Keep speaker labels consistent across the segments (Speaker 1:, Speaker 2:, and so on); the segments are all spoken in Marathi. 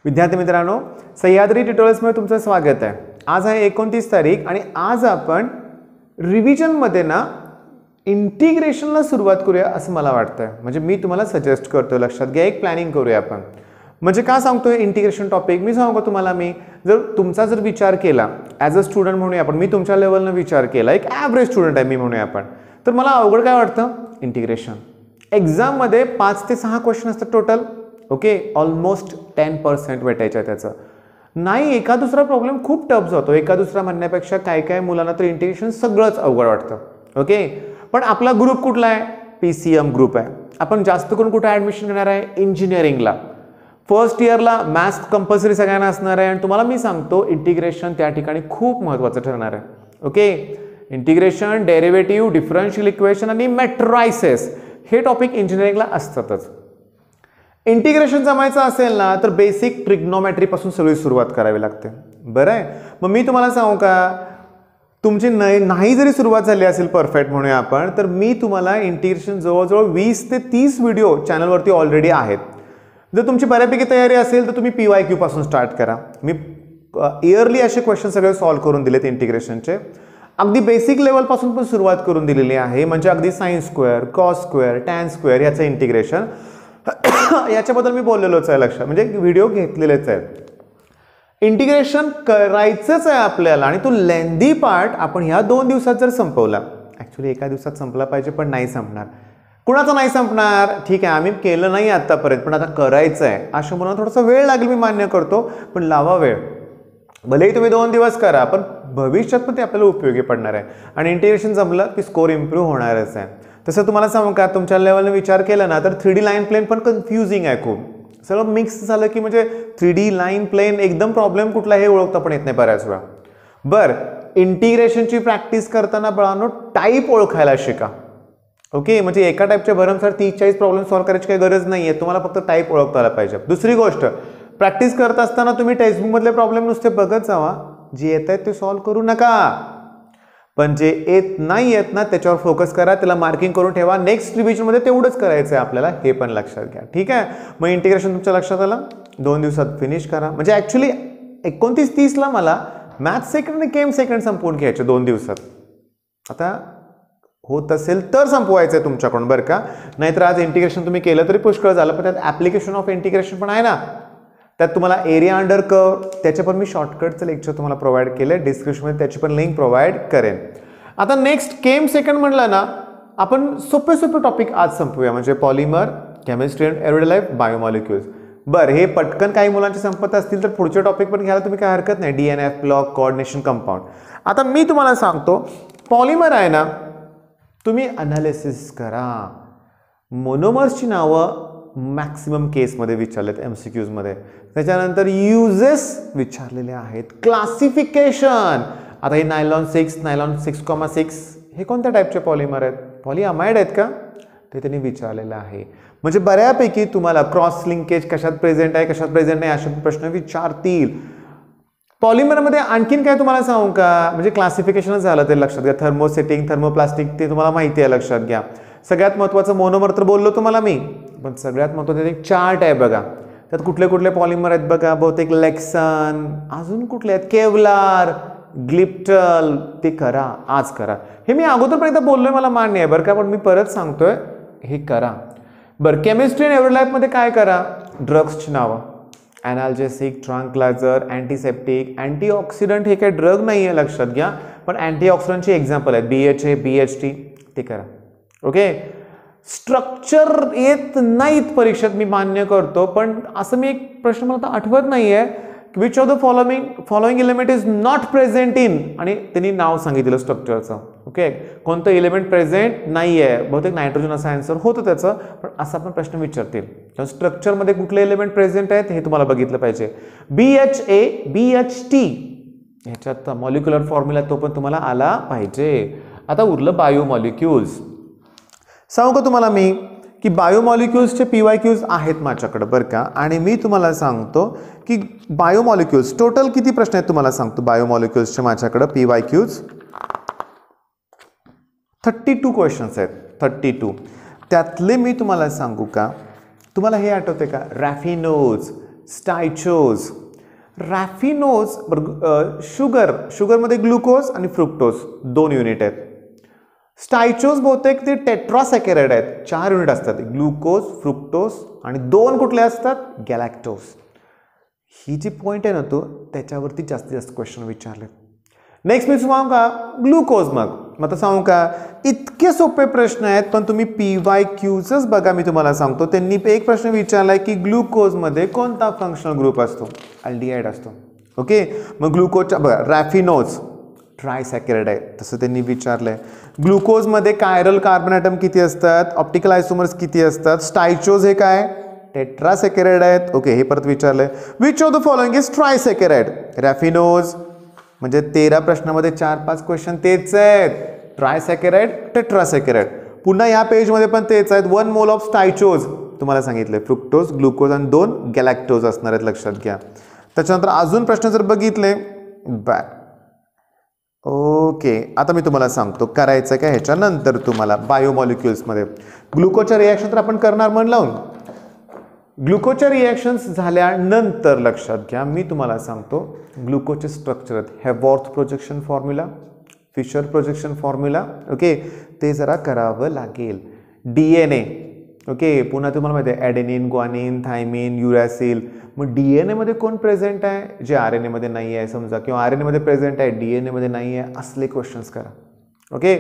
Speaker 1: विद्यार्थी मित्रांनो, सह्याद्री ट्युटोरियल्समध्ये तुमचं स्वागत आहे। आज आहे 29 तारीख आणि आज आपण रिव्हिजनमध्ये ना इंटिग्रेशनला सुरुवात करूया असं मला वाटतं। म्हणजे मी तुम्हाला सजेस्ट करतो, लक्षात घ्या, एक प्लॅनिंग करूया आपण। म्हणजे का सांगतोय इंटिग्रेशन टॉपिक? मी सांगू तुम्हाला, मी जर तुमचा विचार केला ॲज अ स्टुडंट म्हणूया आपण, मी तुमच्या लेवलनं विचार केला, एक ॲव्हरेज स्टुडंट आहे मी म्हणूया आपण, तर मला अवघड काय वाटतं? इंटिग्रेशन। एक्झाममध्ये 5 ते 6 क्वेश्चन असतात टोटल, ओके, ऑलमोस्ट 10% भेटायचं त्याचं नाही। एका दुसरा प्रॉब्लेम खूप टफ जातो, एका दुसरा म्हणण्यापेक्षा काय काय मुलांना तर इंटिग्रेशन सगळंच अवघड वाटतं, ओके। पण आपला ग्रुप कुठला आहे? PCM ग्रुप आहे। आपण जास्त करून कुठे ॲडमिशन घेणार आहे? इंजिनिअरिंगला। फर्स्ट इयरला मॅथ्स कंपल्सरी सगळ्यांना असणार आहे आणि तुम्हाला मी सांगतो इंटिग्रेशन त्या ठिकाणी खूप महत्त्वाचं ठरणार आहे, okay. Integration, derivative, differential equation आणि मॅट्रायसेस हे टॉपिक इंजिनिअरिंगला असतातच। इंटिग्रेशन जमायचं असेल ना तर बेसिक ट्रिग्नोमेट्री पासून सगळी सुरुवात करावी लागते, बरं आहे। मग मी तुम्हाला सांगू का, तुमची नाही जरी सुरुवात झाली असेल परफेक्ट म्हणूया आपण, तर मी तुम्हाला इंटिग्रेशन जवळजवळ 20 ते 30 व्हिडिओ चॅनलवरती ऑलरेडी आहेत। जर तुमची बऱ्यापैकी तयारी असेल तर तुम्ही PYQ पासून स्टार्ट करा। मी इयरली असे क्वेश्चन सगळे सॉल्व्ह करून दिलेत इंटिग्रेशनचे, अगदी बेसिक लेवलपासून पण सुरुवात करून दिलेली आहे। म्हणजे अगदी sine square, cos square, tan square याचं इंटिग्रेशन याच्याबद्दल मी बोललेलोच आहे, लक्षात, म्हणजे व्हिडिओ घेतलेलेच आहेत। इंटिग्रेशन करायचंच आहे आपल्याला आणि तो लेंदी पार्ट आपण ह्या 2 दिवसात जर संपवला, ॲक्च्युली एका दिवसात संपला पाहिजे पण नाही संपणार। कुणाचं नाही संपणार? ठीक आहे, आम्ही केलं नाही आतापर्यंत पण आता करायचं आहे, अशा मुलांना थोडासा वेळ लागेल, मी मान्य करतो, पण लावा वेळ। भलेही तुम्ही 2 दिवस करा, पण भविष्यात पण ते आपल्याला उपयोगी पडणार आहे आणि इंटिग्रेशन जमलं की स्कोर इम्प्रूव्ह होणारच आहे। तसं तुम्हाला सांगू का, तुमच्या लेवलने विचार केला ना तर 3D लाईन प्लेन पण कन्फ्युजिंग आहे खूप, सगळं मिक्स झालं की म्हणजे 3D लाईन प्लेन एकदम प्रॉब्लेम कुठला हे ओळखता पण येत नाही बऱ्याच वेळा। बरं, इंटिग्रेशनची प्रॅक्टिस करताना बाळांनो टाईप ओळखायला शिका, ओके। म्हणजे एका टाईपच्या भरमसाठ 30-40 प्रॉब्लेम सॉल्व्ह करायची काही गरज नाही आहे, तुम्हाला फक्त टाईप ओळखता आला पाहिजे। दुसरी गोष्ट, प्रॅक्टिस करत असताना तुम्ही टेक्स्टबुकमधले प्रॉब्लेम नुसते बघत जावा, जे येत आहेत ते सॉल्व्ह करू नका, पण जे येत नाही येत ना त्याच्यावर फोकस करा, त्याला मार्किंग करून ठेवा। नेक्स्ट रिव्हिजनमध्ये तेवढंच करायचं आहे आपल्याला, हे पण लक्षात घ्या, ठीक आहे। मग इंटिग्रेशन तुमच्या लक्षात आलं, 2 दिवसात फिनिश करा। म्हणजे ॲक्च्युली 29-30ला मला मॅथ्स सेकंड आणि केम सेकंड संपवून घ्यायचे 2 दिवसात। आता होत असेल तर संपवायचं आहे तुमच्याकडून, बरं का, नाहीतर आज इंटिग्रेशन तुम्ही केलं तरी पुष्कळ झालं, पण त्यात ॲप्लिकेशन ऑफ इंटिग्रेशन पण आहे ना, त्यात तुम्हाला एरिया अंडर कर्व त्याचे पण मी शॉर्टकटचं लेक्चर तुम्हाला प्रोव्हाइड केलं, डिस्क्रिप्शनमध्ये त्याची पण लिंक प्रोव्हाइड करेन। आता नेक्स्ट केम सेकंड म्हणलं ना, आपण सोपे टॉपिक आज संपूया, म्हणजे polymer, chemistry and everyday life, biomolecules. बरं, हे पटकन काही मुलांचे संपत असतील तर पुढचे टॉपिक पण घ्यायला तुम्ही काय हरकत नाही, DNF ब्लॉक, कोऑर्डिनेशन, कंपाऊंड। आता मी तुम्हाला सांगतो, पॉलिमर आहे ना, तुम्ही अनालिसिस करा। मोनोमर्सची नावं मॅक्सिमम केसमध्ये विचारलेत MCQs मध्ये, त्याच्यानंतर युजेस विचारलेले आहेत, क्लासिफिकेशन, आता हे नायलॉन 6, हे कोणत्या टाईपचे पॉलिमर आहेत? पॉलिअमाइड आहेत का? ते त्यांनी विचारलेलं आहे। म्हणजे बऱ्यापैकी तुम्हाला क्रॉस लिंकेज कशात प्रेझेंट आहे, कशात प्रेझेंट नाही, असे प्रश्न विचारतील। पॉलिमरमध्ये आणखीन काय तुम्हाला सांगू का, म्हणजे क्लासिफिकेशनच झालं ते लक्षात घ्या, थर्मोसेटिंग, थर्मोप्लास्टिक ते तुम्हाला माहिती आहे, लक्षात घ्या। सगळ्यात महत्त्वाचं मोनोमर तर बोललो तुम्हाला मी, पण सगळ्यात महत्त्वाचं एक चार्ट आहे बघा, त्यात कुठले कुठले पॉलिमर आहेत बघा, बहुतेक लेक्सन, अजून कुठले आहेत, केवलार, ग्लिप्टल, ते करा, आज करा। हे मी अगोदरपर्यंत बोललोय, मला मान्य आहे बरं का, पण मी परत सांगतोय, हे करा। बरं, केमिस्ट्री अँड एव्हरीडे लाईफमध्ये काय करा, ड्रग्सची नावं, ॲनाल्जेसिक, ट्रांक्लायझर, अँटीसेप्टिक, अँटीऑक्सिडंट, हे काही ड्रग नाही आहे लक्षात घ्या, पण अँटीऑक्सिडंटची एक्झाम्पल आहेत, BHA, BHT, ते करा, ओके। स्ट्रक्चर येत नाहीत परीक्षेत, मी मान्य करतो, पण असं मी एक प्रश्न मला आठवत नाही आहे, which of the following element is not present in, आणि त्यांनी नाव सांगितलं स्ट्रक्चरचं, ओके, कोणतं एलिमेंट प्रेझेंट नाही आहे, बहुतेक नायट्रोजन असं आन्सर होतं त्याचं, पण असा पण प्रश्न विचारतील, तर स्ट्रक्चरमध्ये कुठले एलिमेंट प्रेझेंट आहेत हे तुम्हाला बघितलं पाहिजे। BHA, BHT ह्याच्यात मॉलिक्युलर फॉर्म्युला तो पण तुम्हाला आला पाहिजे। आता उरलं बायोमॉलिक्युल्स। सांगू का तुम्हाला मी की बायोमॉलिक्युल्सचे PYQs आहेत माझ्याकडे, बरं का, आणि मी तुम्हाला सांगतो की बायोमॉलिक्युल्स टोटल किती प्रश्न आहेत तुम्हाला सांगतो। बायोमॉलिक्युल्सचे माझ्याकडे PYQs 32 क्वेश्चन्स आहेत, 32। त्यातले मी तुम्हाला सांगू का, तुम्हाला हे आठवते का, रॅफिनोज, स्टायचोज. रॅफिनोज शुगरमध्ये ग्लुकोज आणि फ्रुक्टोज 2 युनिट आहेत. स्टायचोज बहुतेक ते टेट्रासॅकॅराइड आहेत, 4 युनिट असतात, ग्लुकोज, फ्रुक्टोज आणि 2 कुठले असतात, गॅलॅक्टोज. ही जी पॉईंट आहे ना तो त्याच्यावरती जास्तीत जास्त क्वेश्चन विचारले. नेक्स्ट मी सांगू का ग्लुकोज. मग आता सांगू का इतके सोपे प्रश्न आहेत, पण तुम्ही PYQच बघा. मी तुम्हाला सांगतो त्यांनी एक प्रश्न विचारलाय की ग्लुकोजमध्ये कोणता फंक्शनल ग्रुप असतो, अल्डिहाइड असतो. ओके, मग ग्लुकोजच्या बघा रॅफिनोज ट्रायसॅकॅराइड आहे तसं त्यांनी विचारलंय. ग्लुकोजमध्ये कायरल कार्बन ॲटम किती असतात, ऑप्टिकल आयसोमर्स किती असतात. स्टायचोज हे काय टेट्रासॅकॅराइड आहेत. ओके, हे परत विचारलंय. Which of the following is trisaccharide. Raffinose म्हणजे 13 प्रश्नामध्ये 4-5 क्वेश्चन तेच आहेत. ट्रायसॅकॅराइड, टेट्रासॅकॅराइड. पुन्हा या पेजमध्ये पण तेच आहेत. 1 मोल ऑफ स्टायचोज तुम्हाला सांगितले, फ्रुक्टोज, ग्लुकोज आणि 2 गॅलॅक्टोज असणार आहेत, लक्षात घ्या. त्याच्यानंतर अजून प्रश्न जर बघितले ओके, आता मी तुम्हाला सांगतो करायचं काय ह्याच्यानंतर तुम्हाला बायोमॉलिक्युल्समध्ये ग्लुकोजच्या रिॲक्शन तर आपण करणार मन लावून. ग्लुकोजच्या रिॲक्शन्स झाल्यानंतर लक्षात घ्या मी तुम्हाला सांगतो ग्लुकोजचे स्ट्रक्चर आहेत. Haworth projection formula, Fischer projection formula, okay, ते जरा करावं लागेल. DNA, ओके, पुन्हा तुम्हाला माहिती आहे ॲडेनिन, ग्वानिन, थायमिन, युरॅसिल. मग DNA मध्ये कोण प्रेझेंट आहे जे RNA मध्ये नाही आहे समजा, किंवा RNA मध्ये प्रेझेंट आहे DNA मध्ये नाही आहे, असले क्वेश्चन्स करा. ओके,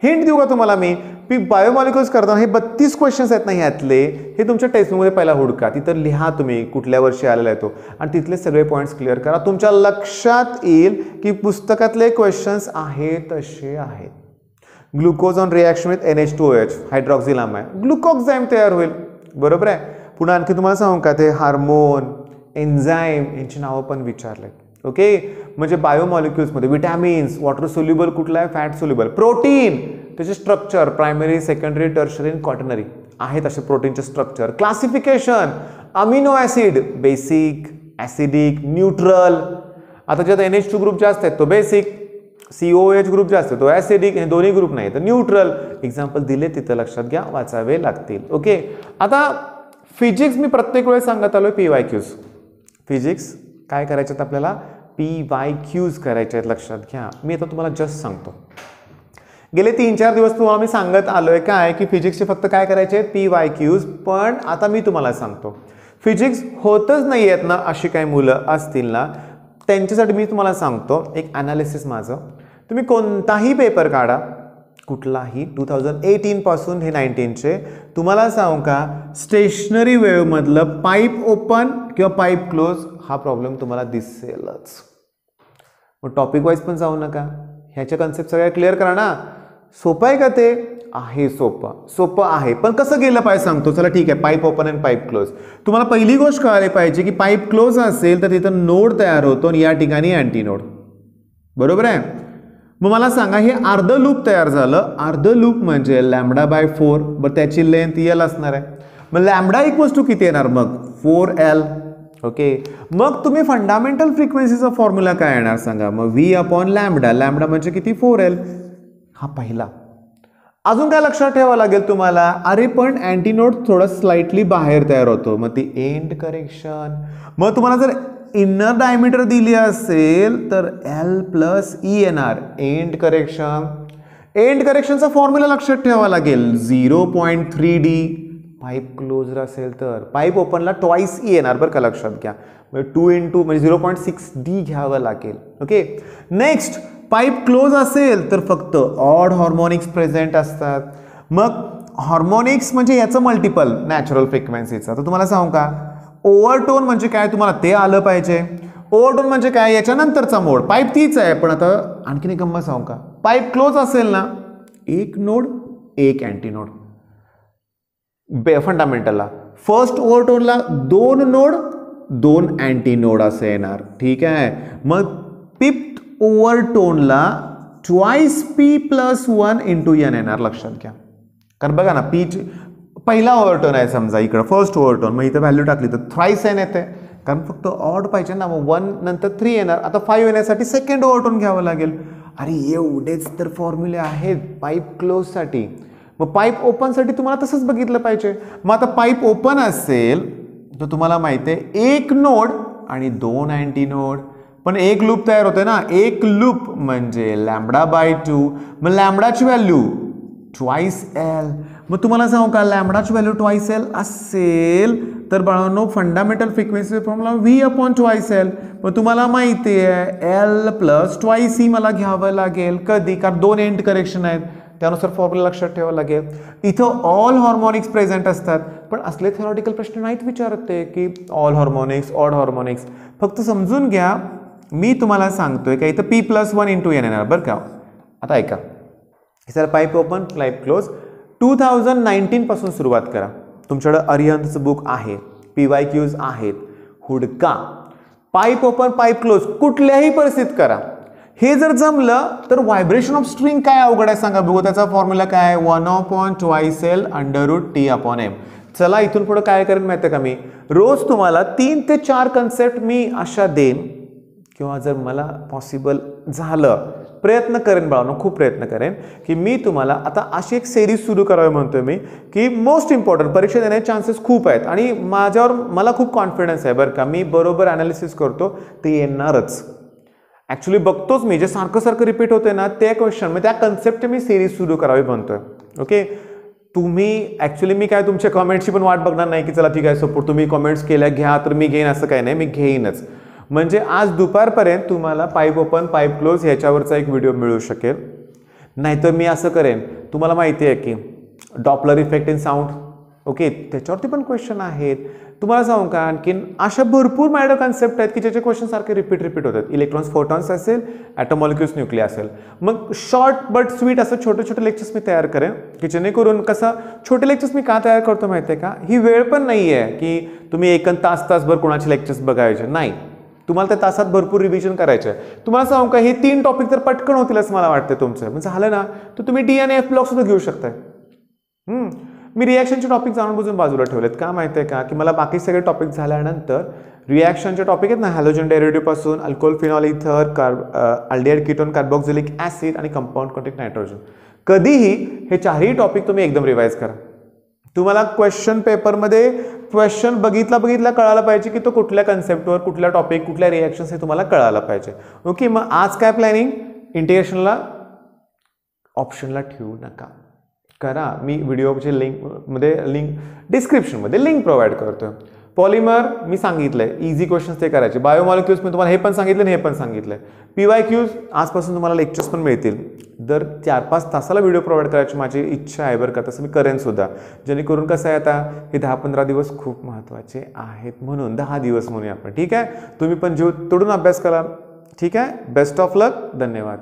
Speaker 1: हिंट देऊ का तुम्हाला मी बायोमॉलिक्युल्स करताना हे 32 क्वेश्चन्स आहेत ना ह्यातले, हे तुमच्या टेक्स्टबुकमध्ये पहिला हुडका, तिथं लिहा तुम्ही कुठल्या वर्षी आलेला आहे तो, आणि तिथले सगळे पॉईंट्स क्लिअर करा. तुमच्या लक्षात येईल की पुस्तकातले क्वेश्चन्स आहेत तसे आहेत. Glucose on reaction with NH2OH, हायड्रॉक्झिलाम आहे, ग्लुकोक्झाईम तयार होईल, बरोबर आहे. पुन्हा आणखी तुम्हाला सांगू का ते हार्मोन, एन्झाईम यांची नावं पण विचारले. ओके, म्हणजे बायोमॉलिक्युल्समध्ये विटॅमिन्स, वॉटर सोल्युबल कुठला आहे, फॅट सोल्युबल, प्रोटीन त्याचे स्ट्रक्चर प्रायमरी, सेकंडरी, टर्शरी आणि क्वाटर्नरी आहेत असे प्रोटीनचे structure. Classification amino acid, basic, acidic, neutral. आता ज्यात NH2 ग्रुप जास्त आहेत तो बेसिक, COH ग्रुप जास्त तो ॲसिडिक, हे दोन्ही ग्रुप नाही तर न्यूट्रल. एक्झाम्पल दिले तिथं लक्षात घ्या, वाचावे लागतील. ओके, आता फिजिक्स मी प्रत्येक वेळेस सांगत आलोय PYQs. फिजिक्स काय करायचे आहेत आपल्याला, PYQs करायचे आहेत, लक्षात घ्या. मी आता तुम्हाला जस्ट सांगतो. गेले 3-4 दिवस तुम्हाला मी सांगत आलोय काय की फिजिक्सचे फक्त काय करायचे आहेत PYQs, पण आता मी तुम्हाला सांगतो फिजिक्स होतच नाही आहेत ना अशी काही मुलं असतील ना, त्यांच्यासाठी मी तुम्हाला सांगतो एक ॲनालिसिस माझं. तुम्ही कोणताही पेपर काढा, कुठलाही 2018 पासून हे 19चे, तुम्हाला सांगू का स्टेशनरी वेव्हमधलं पाईप ओपन किंवा पाईप क्लोज हा प्रॉब्लेम तुम्हाला दिसेलच. मग टॉपिक वाईज पण जाऊ नका, ह्याच्या कन्सेप्ट सगळ्या क्लिअर करा ना. सोपं आहे का ते, आहे सोपं आहे, पण कसं गेलं पाहिजे सांगतो. चला ठीक आहे, pipe open and pipe close. तुम्हाला पहिली गोष्ट कळाली पाहिजे की पाईप क्लोज असेल तर तिथं नोड तयार होतो आणि या ठिकाणी अँटी नोड, बरोबर आहे. मग मला सांगा हे अर्ध लूप तयार झालं, अर्ध लूप म्हणजे λ/4, बरं त्याची लेंथ L असणार आहे. मग लॅम्बडा इक्वल्स टू किती येणार मग 4L. ओके, मग तुम्ही फंडामेंटल फ्रिक्वेन्सीचा फॉर्म्युला काय येणार सांगा, मग V/λ, लॅम्बडा म्हणजे किती 4L. हा पहिला. अजून काय लक्षात ठेवावं लागेल तुम्हाला, अरे पण अँटीनोड थोडं स्लाइटली बाहेर तयार होतो, मग ती एंड करेक्शन. मग तुम्हाला जर इनर डायमीटर दिली असेल तर L+E येणार, एंड करेक्शन. एंड करेक्शनचा फॉर्म्युला लक्षात ठेवावा लागेल 0.3D. पाईप क्लोज असेल तर पाईप ओपनला ट्वाइस E येणार बरं का, लक्षात घ्या. 2 म्हणजे 0.6D घ्यावं लागेल. ओके, नेक्स्ट पाईप क्लोज असेल तर फक्त ऑड हार्मोनिक्स प्रेझेंट असतात. मग हार्मोनिक्स म्हणजे याचं मल्टिपल नॅचरल फ्रिक्वेन्सीचं. तर तुम्हाला सांगू का ओव्हरटोन म्हणजे काय, तुम्हाला ते आलं पाहिजे. ओव्हरटोन म्हणजे काय, याच्यानंतरचा मोड. पाईप तीच आहे पण आता आणखीन एक गंमत सांगू का, पाईप क्लोज असेल ना, एक नोड एक अँटीनोड. फंडामेंटलला फर्स्ट ओव्हरटोनला 2 नोड 2 अँटीनोड असं येणार, ठीक आहे. मग फिफ्थ ओव्हरटोनला ट्वाइस P+1 × N येणार, लक्षात घ्या. कारण बघा ना, P पहिला ओव्हरटोन आहे समजा इकडं फर्स्ट ओव्हरटोन, मग इथं व्हॅल्यू टाकली तर थ्राइस N येते, कारण फक्त ऑड पाहिजे ना. मग 1 नंतर 3 येणार. आता 5 येण्यासाठी सेकंड ओव्हरटोन घ्यावं लागेल. अरे एवढेच तर फॉर्म्युले आहेत पाईप क्लोजसाठी. मग पाईप ओपनसाठी तुम्हाला तसंच बघितलं पाहिजे. मग आता पाईप ओपन असेल तर तुम्हाला माहिती आहे एक नोड आणि 2 अँटी नोड, पण एक लूप तयार होते ना, एक लूप म्हणजे λ/2, मग लॅम्बडाची व्हॅल्यू ट्वाइस एल. मग तुम्हाला सांगू का लॅम्बडाची व्हॅल्यू ट्वाइस एल असेल तर बाळांनो फंडामेंटल फ्रिक्वेन्सी फॉर्म्युला V/2L. मग तुम्हाला माहिती आहे L प्लस ट्वाइस ही मला घ्यावं लागेल. कधी? कारण 2 एंड करेक्शन आहेत, त्यानुसार फॉर्म्युला लक्षात ठेवावं लागेल. इथं ऑल हार्मोनिक्स प्रेझेंट असतात, पण असले थेरॉटिकल प्रश्न नाहीत विचारते की ऑल हार्मोनिक्स ऑड हार्मोनिक्स. फक्त समजून घ्या मी तुम्हाला सांगतोय का इथं P+1 × n येणार बरं का. आता ऐका, sir pipe open pipe close 2019 पासून सुरुवात करा. तुमच्याकडे अरिहंतचं बुक आहे, PYQs आहेत, हुडका पाईप ओपन पाईप क्लोज कुठल्याही परिस्थितीत करा. हे जर जमलं तर व्हायब्रेशन ऑफ स्ट्रिंग काय अवघड आहे सांगा बघू. त्याचा फॉर्म्युला काय 1/2L √T/m. चला इथून पुढे काय करेन माहिती आहे का, मी रोज तुम्हाला 3 ते 4 कन्सेप्ट मी अशा देईन, किंवा जर मला पॉसिबल झालं प्रयत्न करेन बाळांनो, खूप प्रयत्न करेन की मी तुम्हाला आता अशी एक सिरीज सुरू करावी म्हणतोय मी की मोस्ट इम्पॉर्टंट परीक्षा देण्याचे चान्सेस खूप आहेत आणि माझ्यावर मला खूप कॉन्फिडन्स आहे बरं का. मी बरोबर ॲनालिसिस करतो ते येणारच. ॲक्च्युली बघतोच मी जे सारखं सारखं रिपीट होते ना त्या क्वेश्चन मग त्या कन्सेप्टची मी सिरीज सुरू करावी म्हणतोय. ओके, तुम्ही ॲक्च्युली मी काय तुमच्या कॉमेंट्सची पण वाट बघणार नाही की चला ठीक आहे सपोर्ट तुम्ही कॉमेंट्स केल्या घ्या तर मी घेईन, असं काही नाही, मी घेईनच. म्हणजे आज दुपारपर्यंत तुम्हाला पाईप ओपन पाईप क्लोज ह्याच्यावरचा एक व्हिडिओ मिळू शकेल. नाहीतर मी असं करेन, तुम्हाला माहिती आहे की Doppler effect in sound, okay त्याच्यावरती पण क्वेश्चन आहेत. तुम्हाला सांगू का आणखीन अशा भरपूर माझ्या कन्सेप्ट आहेत की ज्याचे क्वेश्चन सारखे रिपीट होतात. इलेक्ट्रॉन्स फोटॉन्स असेल, ॲटम मॉलिक्युल्स न्यूक्लिया असेल. मग शॉर्ट बट स्वीट असं छोटे छोटे लेक्चर्स मी तयार करेन की जेणेकरून कसं छोटे लेक्चर्स मी का तयार करतो माहिती आहे का, ही वेळ पण नाही आहे की तुम्ही 1 तासभर कोणाचे लेक्चर्स बघायचे नाही. तुम्हाला त्या तासात भरपूर रिव्हिजन करायचं आहे. तुम्हाला सांगू का हे 3 टॉपिक तर पटकन होतील असं मला वाटतं तुमचं. म्हणजे झालं ना तर तुम्ही D आणि F ब्लॉक सुद्धा घेऊ शकताय. मी रिॲक्शनचे टॉपिक जाणून बुजून बाजूला ठेवलेत का माहिती आहे का, की मला बाकी सगळे टॉपिक झाल्यानंतर रिॲक्शनचे टॉपिक आहेत ना, हॅलोजन डेरिव्हेटिव्ह पासून अल्कोहोल फिनॉल इथर अल्डिहाइड कीटोन कार्बोक्सिलिक ऍसिड आणि कंपाऊंड कॉन्टॅक्ट नायट्रोजन, कधीही हे 4ही टॉपिक तुम्ही एकदम रिवाइज करा. तुम्हाला क्वेश्चन पेपरमध्ये क्वेश्चन बघितला कळायला पाहिजे की तो कुठल्या कन्सेप्टवर कुठल्या टॉपिक कुठल्या रिॲक्शन्स हे तुम्हाला कळायला पाहिजे. ओके, मग आज काय प्लॅनिंग, इंटिग्रेशनला ऑप्शनला ठेवू नका, करा. मी व्हिडिओच्या लिंक डिस्क्रिप्शनमध्ये लिंक प्रोव्हाइड करतोय. पॉलिमर मी सांगितलंय, इझी क्वेश्चन्स ते करायचे. बायोमॉलिक्युल्स मी तुम्हाला हे पण सांगितलं आणि हे पण सांगितलंय. PYQs आजपासून तुम्हाला लेक्चर्स पण मिळतील. दर 4-5 तासाला व्हिडिओ प्रोव्हाइड करायची माझी इच्छा आहे बरं का, तसं मी करेन सुद्धा. जेणेकरून कसं आहे आता हे 10-15 दिवस खूप महत्त्वाचे आहेत, म्हणून 10 दिवस म्हणूया आपण. ठीक आहे, तुम्ही पण जीव तोडून अभ्यास करा. ठीक आहे, बेस्ट ऑफ लक, धन्यवाद.